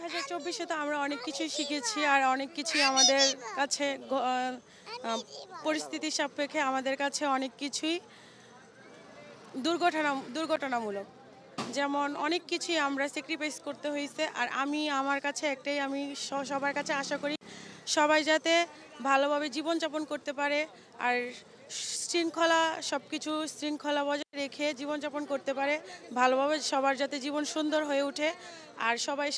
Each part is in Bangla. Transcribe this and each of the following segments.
2024-এ তো আমরা অনেক কিছুই শিখেছি আর অনেক কিছুই আমাদের কাছে পরিস্থিতির সাপেক্ষে আমাদের কাছে অনেক কিছুই দুর্ঘটনামূলক। যেমন অনেক কিছুই আমরা স্যাক্রিফাইস করতে হয়েছে। আর আমার কাছে একটাই, আমি সবার কাছে আশা করি সবাই যাতে ভালোভাবে জীবনযাপন করতে পারে আর শৃঙ্খলা বজায় রেখে জীবনযাপন করতে পারে ভালোভাবে, সবার যাতে জীবন সুন্দর হয়ে ওঠে। আর সবাই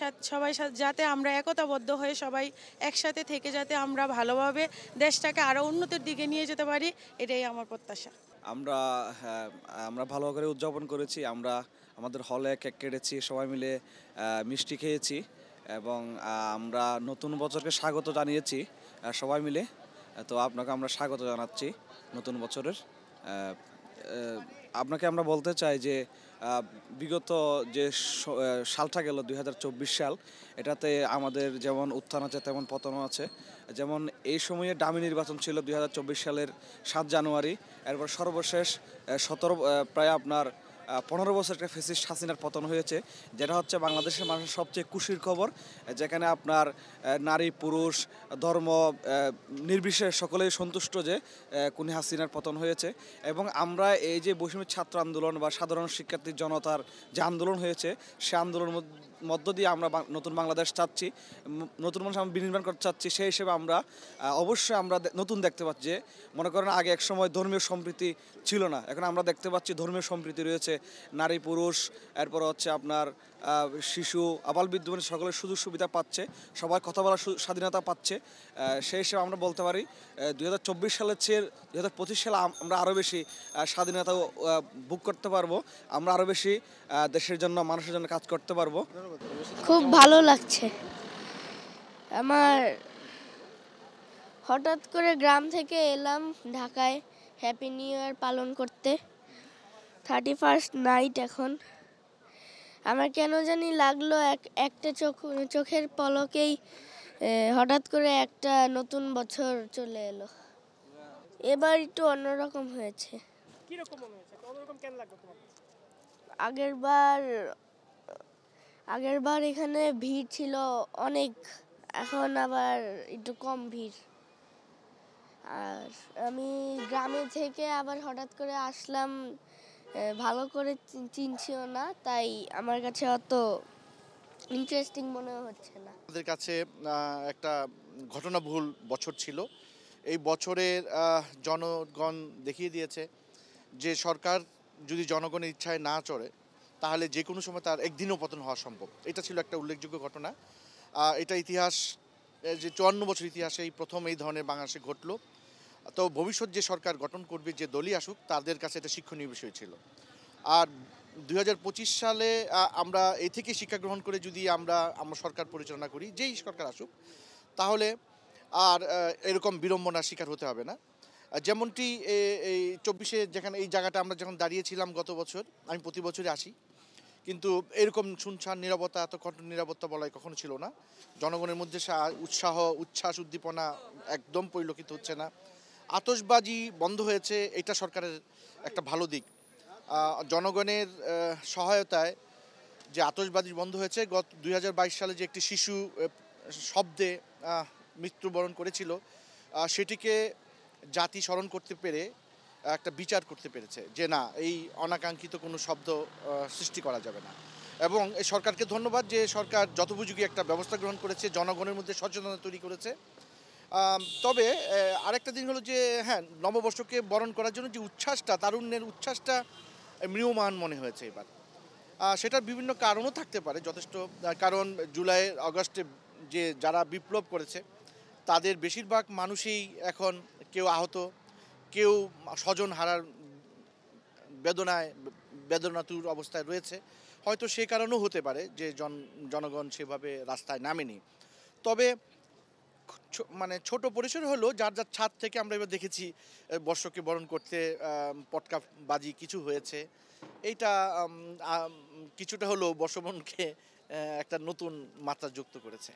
সাথে যাতে আমরা একতাবদ্ধ হয়ে সবাই একসাথে থেকে যাতে আমরা ভালোভাবে দেশটাকে আরও উন্নতির দিকে নিয়ে যেতে পারি, এটাই আমার প্রত্যাশা। আমরা হ্যাঁ, আমরা ভালো করে উদযাপন করেছি। আমরা আমাদের হলে কেক কেটেছি, সবাই মিলে মিষ্টি খেয়েছি এবং আমরা নতুন বছরকে স্বাগত জানিয়েছি সবাই মিলে। তো আপনাকে আমরা স্বাগত জানাচ্ছি নতুন বছরের। আহ, আহ, আপনাকে আমরা বলতে চাই যে বিগত যে সালটা গেল 2024 সাল, এটাতে আমাদের যেমন উত্থান আছে তেমন পতনও আছে। যেমন এই সময়ে ডামি নির্বাচন ছিল 2024 সালের 7 জানুয়ারি। এরপর সর্বশেষ 17 প্রায় আপনার 15 বছর একটা ফ্যাসিস্ট হাসিনার পতন হয়েছে, যেটা হচ্ছে বাংলাদেশের মানুষের সবচেয়ে খুশির খবর। যেখানে আপনার নারী পুরুষ ধর্ম নির্বিশেষে সকলেই সন্তুষ্ট যে খুনি হাসিনার পতন হয়েছে। এবং আমরা এই যে বৈষম্য ছাত্র আন্দোলন বা সাধারণ শিক্ষার্থী জনতার যে আন্দোলন হয়েছে, সে আন্দোলনের মধ্য দিয়ে আমরা নতুন বাংলাদেশ চাচ্ছি, নতুন মানুষ আমরা বিনির্মাণ করতে চাচ্ছি। সেই হিসেবে আমরা অবশ্যই আমরা নতুন দেখতে পাচ্ছি যে, মনে করেন আগে এক সময় ধর্মীয় সম্প্রীতি ছিল না, এখন আমরা দেখতে পাচ্ছি ধর্মীয় সম্প্রীতি রয়েছে। নারী পুরুষ, এরপর হচ্ছে আপনার শিশু আবাল বৃদ্ধ সকলের সুযোগ সুবিধা পাচ্ছে, সবাই কথা বলার স্বাধীনতা পাচ্ছে। সেই হিসেবে আমরা বলতে পারি 2024 সালের চেয়ে 2025 সালে আমরা আরও বেশি স্বাধীনতা ভোগ করতে পারবো। আমরা আরও বেশি দেশের জন্য মানুষের জন্য কাজ করতে পারবো। খুব ভালো লাগছে। আমার হঠাৎ করে গ্রাম থেকে এলাম ঢাকায় হ্যাপি নিউ ইয়ার পালন করতে। 31st নাইট এখন। আমার কেন জানি লাগলো একটা চোখের পলকেই হঠাৎ করে একটা নতুন বছর চলে এলো। এবার একটু অন্যরকম হয়েছে। কিরকম মনে হয়েছে? অন্যরকম কেন লাগলো তোমার? আগেরবার এখানে ভিড় ছিল অনেক, এখন আবার একটু কম ভিড়। আর আমি গ্রামে থেকে আবার হঠাৎ করে আসলাম, ভালো করে চিনছিও না, তাই আমার কাছে অত ইন্টারেস্টিং মনে হচ্ছে না। আমাদের কাছে একটা ঘটনাবহুল বছর ছিল। এই বছরের জনগণ দেখিয়ে দিয়েছে যে সরকার যদি জনগণের ইচ্ছায় না চলে, তাহলে যে কোনো সময় তার একদিনও পতন হওয়া সম্ভব। এটা ছিল একটা উল্লেখযোগ্য ঘটনা। এটা ইতিহাস, যে 54 বছর ইতিহাসে এই প্রথম এই ধরনের বাংলাদেশে ঘটলো। তো ভবিষ্যৎ যে সরকার গঠন করবে, যে দলই আসুক, তাদের কাছে এটা শিক্ষণীয় বিষয় ছিল। আর 2025 সালে আমরা এই থেকে শিক্ষা গ্রহণ করে যদি আমরা সরকার পরিচালনা করি, যেই সরকার আসুক, তাহলে আর এরকম বিড়ম্বনার শিকার হতে হবে না। যেমনটি এই 24-এ যেখানে এই জায়গাটা আমরা যখন দাঁড়িয়েছিলাম গত বছর, আমি প্রতি বছরই আসি, কিন্তু এরকম শুনশান নীরবতা, এত কঠোর নীরবতা বলাই কখনো ছিল না। জনগণের মধ্যে উৎসাহ, উচ্ছ্বাস, উদ্দীপনা একদম পরিলক্ষিত হচ্ছে না। আতশবাজি বন্ধ হয়েছে, এটা সরকারের একটা ভালো দিক। জনগণের সহায়তায় যে আতশবাজি বন্ধ হয়েছে, 2022 সালে যে একটি শিশু শব্দে মৃত্যুবরণ করেছিল, সেটিকে জাতি স্মরণ করতে পেরে একটা বিচার করতে পেরেছে যে না, এই অনাকাঙ্ক্ষিত কোনো শব্দ সৃষ্টি করা যাবে না। এবং এই সরকারকে ধন্যবাদ যে সরকার যথোপযোগী একটা ব্যবস্থা গ্রহণ করেছে, জনগণের মধ্যে সচেতনতা তৈরি করেছে। তবে আরেকটা দিন হলো যে হ্যাঁ, নববর্ষকে বরণ করার জন্য যে উচ্ছ্বাসটা, তারুণ্যের উচ্ছ্বাসটা ম্রিয়মাণ মনে হয়েছে এবার। সেটার বিভিন্ন কারণও থাকতে পারে যথেষ্ট। কারণ জুলাই আগস্টে যে যারা বিপ্লব করেছে, তাদের বেশিরভাগ মানুষই এখন কেউ আহত, কেউ স্বজন হারার বেদনাতুর অবস্থায় রয়েছে। হয়তো সে কারণেও হতে পারে যে জনগণ সেভাবে রাস্তায় নামেনি। তবে মানে ছোট পরিসরে হলেও যার যার ছাদ থেকে আমরা এবার দেখেছি বর্ষকে বরণ করতে পটকা বাজি কিছু হয়েছে। এইটা কিছুটা হলেও বর্ষবরণকে একটা নতুন মাত্রা যুক্ত করেছে।